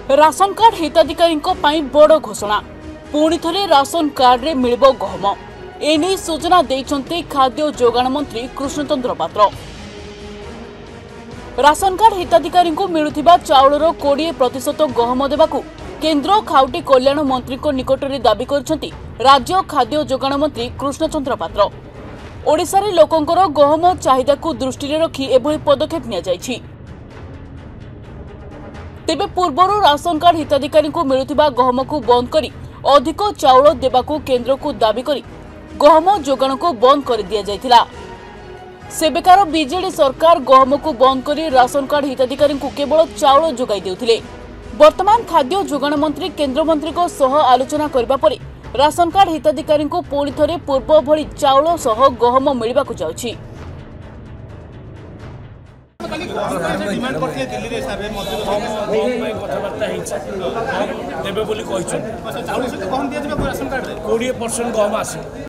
Ration card हिताधिकारी बड़ घोषणा पुणी थे राशन कार्ड रे मिलिबो गहम एने सूचना देइछन्ते खाद्य जोगाण मंत्री कृष्णचंद्र पात्र। राशन कार्ड हिताधिकारी मिलुथिबा चाउलर 20% गहम देबाकू केन्द्र खाउटी कल्याण मंत्री निकट में दाबी करछन्ती राज्य खाद्य जोगाण मंत्री कृष्णचंद्र पात्र। ओडिशा रे लोकंकर गहम चाहिदा को दृष्टि रखी एभली पदक्षेप निया जायछि। तेबे पूर्वर राशन कार्ड हिताधिकारी मिलुथिबा गहम को बंद करी अधिक चाउल देबाकू केन्द्र को दाबी करी गहम जोगाण को बंद कर दिया जायतिला। सेबेकार बीजेडी सरकार गहम को बंद करी राशन कार्ड हिताधिकारी केवल चाउल जोगाई देउथिले। वर्तमान खाद्य जोगाण मंत्री केन्द्र मंत्री को सह आलोचना करबा परे राशन कार्ड हिताधिकारी को पुणी थरे पूर्व भली चाउल सह गहम मिलबा को जाउछि। डिमांड करते दिल्ली रे सारे कथबार्ता देवे बोली कहछन चाउल से गहम दिया जेबे राशन कार्ड रे 20% गहम आसी